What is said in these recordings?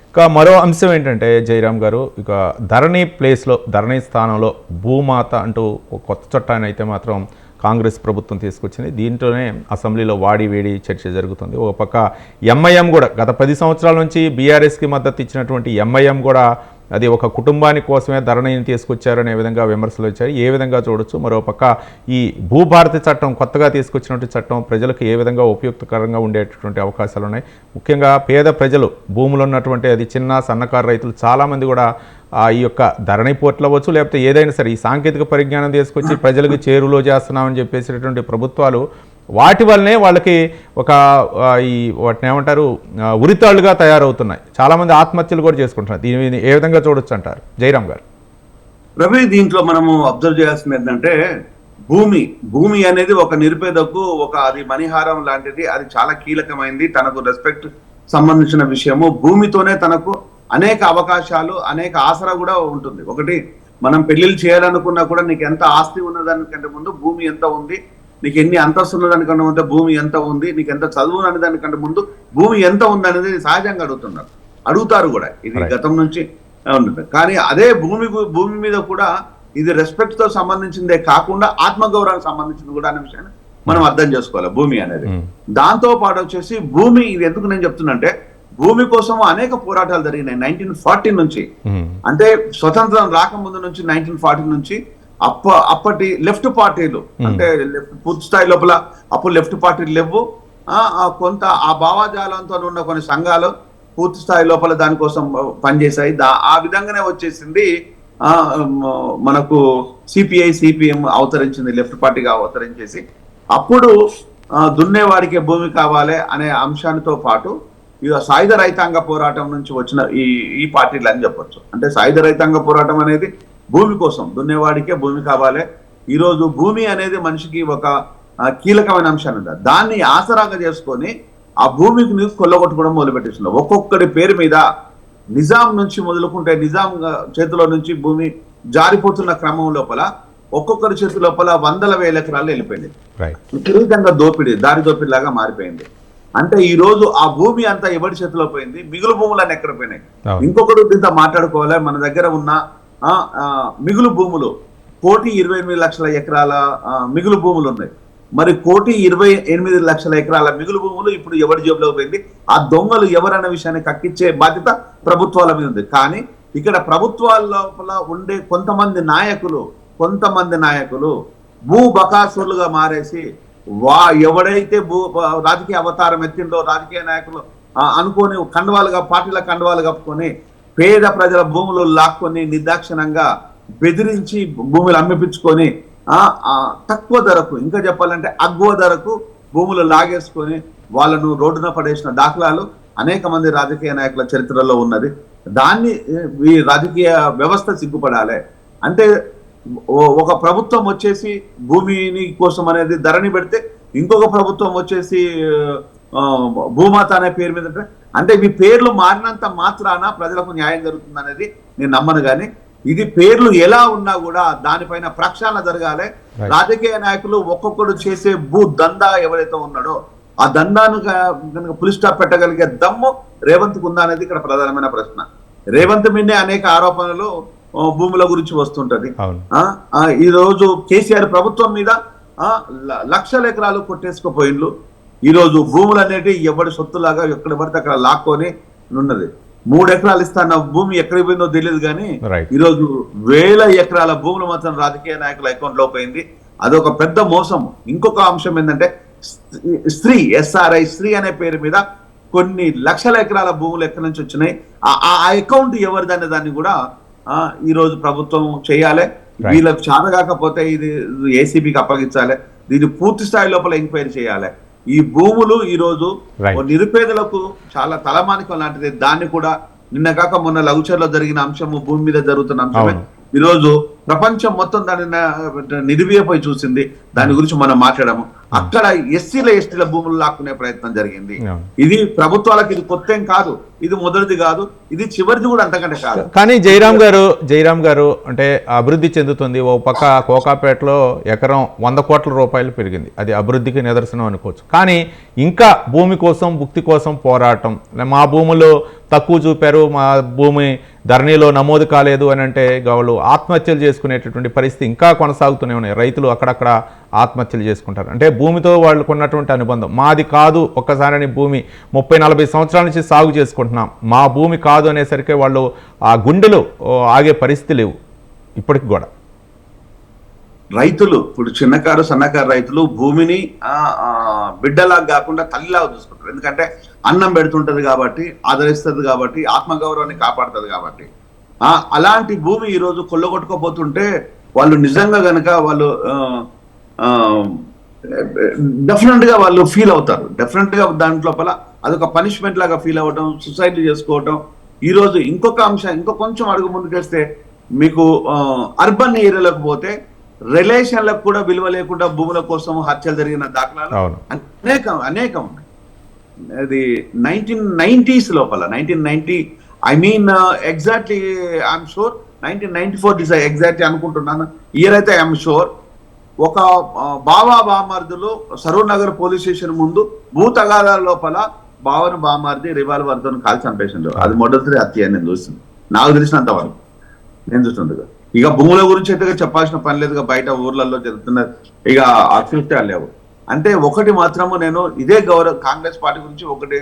ఇక మరో అంశం ఏంటంటే జయరామ్ గారు, ఇక ధరణి ప్లేస్లో, ధరణి స్థానంలో భూమాత అంటూ ఒక కొత్త చట్టాన్ని అయితే మాత్రం కాంగ్రెస్ ప్రభుత్వం తీసుకొచ్చింది. దీంట్లోనే అసెంబ్లీలో వాడి వేడి చర్చ జరుగుతుంది. ఒక పక్క ఎంఐఎం కూడా గత 10 సంవత్సరాల నుంచి బీఆర్ఎస్కి మద్దతు ఇచ్చినటువంటి ఎంఐఎం కూడా అది ఒక కుటుంబాని కోసమే ధరణిని తీసుకొచ్చారనే విధంగా విమర్శలు వచ్చాయి. ఏ విధంగా చూడొచ్చు? మరోపక్క ఈ భూభారతి చట్టం, కొత్తగా తీసుకొచ్చినటువంటి చట్టం ప్రజలకు ఏ విధంగా ఉపయుక్తకరంగా ఉండేటటువంటి అవకాశాలు ఉన్నాయి? ముఖ్యంగా పేద ప్రజలు, భూములు ఉన్నటువంటి అది చిన్న సన్నకారు రైతులు చాలామంది కూడా ఈ యొక్క ధరణి పోర్టల్ అవ్వచ్చు, లేకపోతే ఏదైనా సరే ఈ సాంకేతిక పరిజ్ఞానం తీసుకొచ్చి ప్రజలకు చేరువలో చేస్తున్నామని చెప్పేసినటువంటి ప్రభుత్వాలు వాటి వల్లనే వాళ్ళకి ఒక ఈ వాటిని ఏమంటారు ఉరితాళ్ళుగా తయారవుతున్నాయి. చాలామంది ఆత్మహత్యలు కూడా చేసుకుంటున్నారు. దీని ఏ విధంగా చూడొచ్చు అంటారు జయరామ్ గారు? రవి, దీంట్లో మనము అబ్జర్వ్ చేయాల్సింది ఏంటంటే భూమి అనేది ఒక నిరుపేదకు అది మణిహారం లాంటిది. అది చాలా కీలకమైంది. తనకు రెస్పెక్ట్ సంబంధించిన విషయము. భూమితోనే తనకు అనేక అవకాశాలు, అనేక ఆసరా కూడా ఉంటుంది. ఒకటి, మనం పెళ్లిళ్ళు చేయాలనుకున్నా కూడా నీకు ఎంత ఆస్తి ఉన్నదానికంటే ముందు భూమి ఎంత ఉంది, నీకు ఎన్ని అంతస్తు ఉన్నదానికంటే ముందు భూమి ఎంత ఉంది, నీకు ఎంత చదువు అనే దానికంటే ముందు భూమి ఎంత ఉంది అనేది సహజంగా అడుగుతారు కూడా. ఇది గతం నుంచి ఉంటుంది. కానీ అదే భూమి మీద కూడా ఇది రెస్పెక్ట్ తో సంబంధించిందే కాకుండా ఆత్మగౌరవానికి సంబంధించింది కూడా అనే విషయాన్ని మనం అర్థం చేసుకోవాలి. భూమి అనేది దాంతో పాటు వచ్చేసి భూమి, ఇది ఎందుకు నేను చెప్తున్నంటే, భూమి కోసం అనేక పోరాటాలు జరిగినాయి 1940 నుంచి. అంటే స్వతంత్రం రాకముందు నుంచి 1940 నుంచి అప్పటి లెఫ్ట్ పార్టీలు, అంటే పూర్తి స్థాయి లోపల అప్పుడు లెఫ్ట్ పార్టీలు లేవు. కొంత ఆ భావజాలంతో ఉన్న కొన్ని సంఘాలు పూర్తి స్థాయి లోపల దానికోసం పనిచేశాయి. ఆ విధంగానే వచ్చేసింది మనకు సిపిఐ, సిపిఎం అవతరించింది, లెఫ్ట్ పార్టీగా అవతరించేసి అప్పుడు దున్నేవాడికి భూమి కావాలి అనే అంశానితో పాటు ఇక సాయుధ రైతాంగ పోరాటం నుంచి వచ్చిన ఈ పార్టీలు అని చెప్పొచ్చు. అంటే సాయుధ రైతాంగ పోరాటం అనేది భూమి కోసం, దున్నేవాడికే భూమి కావాలి. ఈరోజు భూమి అనేది మనిషికి ఒక కీలకమైన అంశాన్ని ఉంది. దాన్ని ఆసరాగా చేసుకొని ఆ భూమికి కొల్లగొట్టుకోవడం మొదలుపెట్టేస్తున్నారు. ఒక్కొక్కడి పేరు మీద నిజాం నుంచి మొదలుకుంటే, నిజాం చేతిలో నుంచి భూమి జారిపోతున్న క్రమం లోపల ఒక్కొక్కరి చేతి లోపల వందల వేల ఎకరాలు వెళ్ళిపోయింది. విపరీతంగా దారి దోపిడి లాగా మారిపోయింది. అంటే ఈ రోజు ఆ భూమి అంతా ఎవరి చేతిలో పోయింది, మిగులు భూములన్నీ ఎక్కడ పోయినాయి? ఇంకొకటి దీంతో మాట్లాడుకోవాలి. మన దగ్గర ఉన్న మిగులు భూములు 1,28,00,000 ఎకరాల మిగులు భూములు ఉన్నాయి. మరి 1,28,00,000 ఎకరాల మిగులు భూములు ఇప్పుడు ఎవరి జేబులో పోయింది? ఆ దొంగలు ఎవరన్న విషయాన్ని కక్కించే బాధ్యత ప్రభుత్వాల మీద ఉంది. కానీ ఇక్కడ ప్రభుత్వాల లోపల ఉండే కొంతమంది నాయకులు భూ బకాసురులుగా మారేసి ఎవడైతే రాజకీయ అవతారం ఎత్తిండో, రాజకీయ నాయకులు అనుకోని పార్టీల కండవాలు కప్పుకొని పేద ప్రజల భూములు లాక్కొని నిర్దాక్షిణంగా బెదిరించి భూములు అమ్మిపించుకొని తక్కువ ధరకు, ఇంకా చెప్పాలంటే అగ్వ ధరకు భూములు లాగేసుకొని వాళ్ళను రోడ్డున పడేసిన దాఖలాలు అనేక మంది రాజకీయ నాయకుల చరిత్రలో ఉన్నది. దాన్ని ఈ రాజకీయ వ్యవస్థ సిగ్గుపడాలి. అంటే ఒక ప్రభుత్వం వచ్చేసి భూమిని కోసం అనేది ధరణి పెడితే, ఇంకొక ప్రభుత్వం వచ్చేసి భూమాత అనే పేరు మీద, అంటే మీ పేర్లు మారినంత మాత్రాన ప్రజలకు న్యాయం జరుగుతుంది అనేది నేను నమ్మను. కానీ ఇది పేర్లు ఎలా ఉన్నా కూడా దానిపైన ప్రక్షాళన జరగాలి. రాజకీయ నాయకులు ఒక్కొక్కడు చేసే భూ దందా ఎవరైతే ఉన్నాడో ఆ దందాను కనుక పులి స్టాప్ పెట్టగలిగే దమ్ము రేవంత్కు ఉందా అనేది ఇక్కడ ప్రధానమైన ప్రశ్న. రేవంత్ మీదే అనేక ఆరోపణలు భూముల గురించి వస్తుంటది. ఈ రోజు కేసీఆర్ ప్రభుత్వం మీద లక్షల ఎకరాలు కొట్టేసుకుపోయిండ్లు. ఈ రోజు భూములు అనేవి ఎవరి సొత్తులాగా ఎక్కడ పడితే అక్కడ లాక్కొని ఉన్నది. 3 ఎకరాలు ఇస్తాన్న భూమి ఎక్కడికి పోయిందో తెలియదు. కానీ ఈరోజు వేల ఎకరాల భూములు మాత్రం రాజకీయ నాయకుల అకౌంట్ లో పోయింది. అదొక పెద్ద మోసం. ఇంకొక అంశం ఏంటంటే, స్త్రీ అనే పేరు మీద కొన్ని లక్షల ఎకరాల భూములు ఎక్కడి నుంచి వచ్చినాయి, ఆ అకౌంట్ ఎవరిదనే దాన్ని కూడా ఈ రోజు ప్రభుత్వం చేయాలి. వీళ్ళకి చాలగాకపోతే ఇది ఏసీబీకి అప్పగించాలి. దీన్ని పూర్తి స్థాయి లోపల ఎంక్వైరీ చేయాలి. ఈ భూములు ఈ రోజు నిరుపేదలకు చాలా తలమానికం లాంటిది. దాన్ని కూడా నిన్న కాక మొన్న లఘుచర్లో జరిగిన అంశము, భూమి మీద జరుగుతున్న అంశమే, ఈరోజు ప్రపంచం మొత్తం దాన్ని నిలిపిపోయి చూసింది. దాని గురించి మనం మాట్లాడాము. అక్కడ ఎస్టీల భూములు లాక్కునే ప్రయత్నం జరిగింది. ఇది ప్రభుత్వాలకు ఇది కొత్త ఏం కాదు, ఇది మొదటిది కాదు, ఇది చివరిది కూడా అంతకంటే కాదు. కానీ జయరాం గారు అంటే అభివృద్ధి చెందుతుంది. ఓ పక్క కోకాపేటలో ఎకరం 100 కోట్ల రూపాయలు పెరిగింది, అది అభివృద్ధికి నిదర్శనం అనుకోవచ్చు. కానీ ఇంకా భూమి కోసం భుక్తి కోసం పోరాటం, మా భూములు తక్కువ చూపారు, మా భూమి ధరణిలో నమోదు కాలేదు అని అంటే వాళ్ళు ఆత్మహత్యలు చేసుకునేటటువంటి పరిస్థితి ఇంకా కొనసాగుతూనే ఉన్నాయి. రైతులు అక్కడక్కడ ఆత్మహత్యలు చేసుకుంటారు. అంటే భూమితో వాళ్ళకు ఉన్నటువంటి అనుబంధం మాది కాదు, ఒక్కసారి భూమి 30-40 సంవత్సరాల నుంచి సాగు చేసుకుంటున్నాం, మా భూమి కాదు అనేసరికి వాళ్ళు ఆ గుండెలు ఆగే పరిస్థితి లేవు ఇప్పటికి కూడా. రైతులు ఇప్పుడు చిన్నకారు సన్నకారు రైతులు భూమిని బిడ్డలాగా కాకుండా తల్లిలాగా చూసుకుంటారు. ఎందుకంటే అన్నం పెడుతుంటది కాబట్టి, ఆదరిస్తుంది కాబట్టి, ఆత్మగౌరవాన్ని కాపాడుతుంది కాబట్టి. అలాంటి భూమి ఈరోజు కొల్లగొట్టుకోబోతుంటే వాళ్ళు నిజంగా గనక వాళ్ళు డెఫినెట్ గా వాళ్ళు ఫీల్ అవుతారు. డెఫినెట్ గా దాంట్లోపల అదొక పనిష్మెంట్ లాగా ఫీల్ అవ్వడం, సూసైడ్ చేసుకోవటం. ఈ రోజు ఇంకొక అంశం, ఇంకో కొంచెం అడుగు ముందుకేస్తే మీకు అర్బన్ ఏరియాలకు పోతే రిలేషన్లకు కూడా విలువ లేకుండా భూముల కోసం హత్యలు జరిగిన దాఖలాలు అనేకం ఉన్నాయి. అది 1990s లోపల 1990 I mean exactly I'm sure 1994 exactly అనుకుంటున్నాను, ఇయర్ అయితే ఐఎమ్ షూర్. ఒక బామర్దులు సరూర్ నగర్ పోలీస్ స్టేషన్ ముందు భూ తగాదాల లోపల బామర్ది రివాల్వర్ తో కాల్చి చంపేసిండు. అది మొదటి హత్య నేను చూస్తుంది, నాకు తెలిసినంత వరకు నేను చూస్తుండగా. ఇక భూముల గురించి అయితే చెప్పాల్సిన పని లేదుగా, బయట ఊర్లలో జరుగుతున్న ఇక అత్యుత్యాలు లేవు. అంటే ఒకటి మాత్రము నేను ఇదే కాంగ్రెస్ పార్టీ గురించి ఒకటి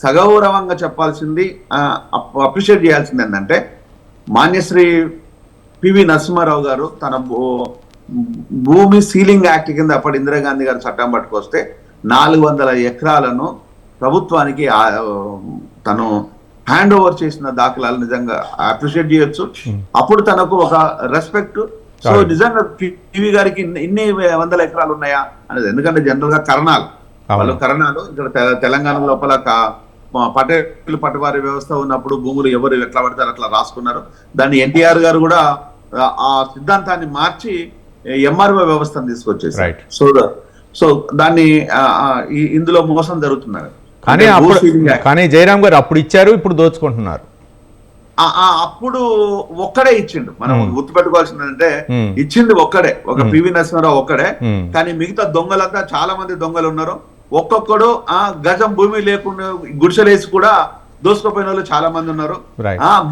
సగౌరవంగా చెప్పాల్సింది, అప్రిషియేట్ చేయాల్సింది ఏంటంటే, మాన్యశ్రీ పివి నరసింహారావు గారు తన భూమి సీలింగ్ యాక్ట్ కింద అప్పటి ఇందిరాగాంధీ గారు చట్టం పట్టుకొస్తే 400 ఎకరాలను ప్రభుత్వానికి తను హ్యాండ్ ఓవర్ చేసిన దాఖలాలు నిజంగా అప్రిషియేట్ చేయొచ్చు. అప్పుడు తనకు ఒక రెస్పెక్ట్. సో నిజంగా పివి గారికి ఇన్ని 100 ఎకరాలు ఉన్నాయా అనేది, ఎందుకంటే జనరల్ గా కరణాలు ఇక్కడ తెలంగాణ లోపల పటవారి వ్యవస్థ ఉన్నప్పుడు భూములు ఎవరు ఎట్లా పడతారు అట్లా రాసుకున్నారు. దాన్ని ఎన్టీఆర్ గారు కూడా ఆ సిద్ధాంతాన్ని మార్చి ఎంఆర్ఓ వ్యవస్థను తీసుకొచ్చేసారు. సో దాన్ని ఇందులో మోసం జరుగుతున్నారు. కానీ జయరాం గారు అప్పుడు ఇచ్చారు, ఇప్పుడు దోచుకుంటున్నారు. అప్పుడు ఒక్కడే ఇచ్చిండు. మనం గుర్తుపెట్టుకోవాల్సింది అంటే ఇచ్చింది ఒక్కడే, ఒక పివి నరసింహారావు ఒక్కడే. కానీ మిగతా దొంగలంతా చాలా మంది దొంగలు ఉన్నారు. ఒక్కొక్కడు గజం భూమి లేకుండా గుడిసెలేసి కూడా దోసుకుపోయిన వాళ్ళు చాలా మంది ఉన్నారు.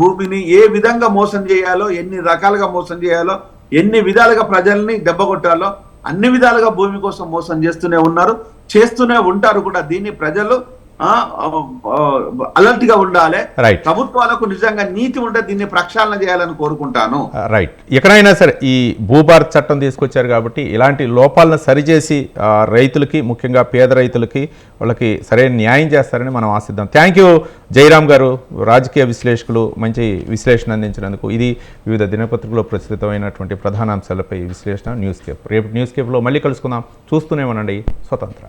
భూమిని ఏ విధంగా మోసం చేయాలో, ఎన్ని రకాలుగా మోసం చేయాలో, ఎన్ని విధాలుగా ప్రజల్ని దెబ్బ కొట్టాలో అన్ని విధాలుగా భూమి కోసం మోసం చేస్తూనే ఉన్నారు, చేస్తూనే ఉంటారు కూడా. దీన్ని ప్రజలు అలర్ట్ గా ఉండాలి. ప్రభుత్వాలకు నిజంగా నీతి ఉంటే దీన్ని ప్రక్షాళన చేయాలని కోరుకుంటాను. రైట్. ఎక్కడైనా సరే ఈ భూభారత్ చట్టం తీసుకొచ్చారు కాబట్టి ఇలాంటి లోపాలను సరిచేసి రైతులకి, ముఖ్యంగా పేద రైతులకి వాళ్ళకి సరైన న్యాయం చేస్తారని మనం ఆశిద్దాం. థ్యాంక్ యూ జయరాం గారు, రాజకీయ విశ్లేషకులు, మంచి విశ్లేషణ అందించినందుకు. ఇది వివిధ దినపత్రికల్లో ప్రచురితమైనటువంటి ప్రధాన అంశాలపై విశ్లేషణ న్యూస్ కేప్. రేపు న్యూస్ కేప్లో మళ్ళీ కలుసుకుందాం. చూస్తూనే ఉండండి స్వతంత్ర.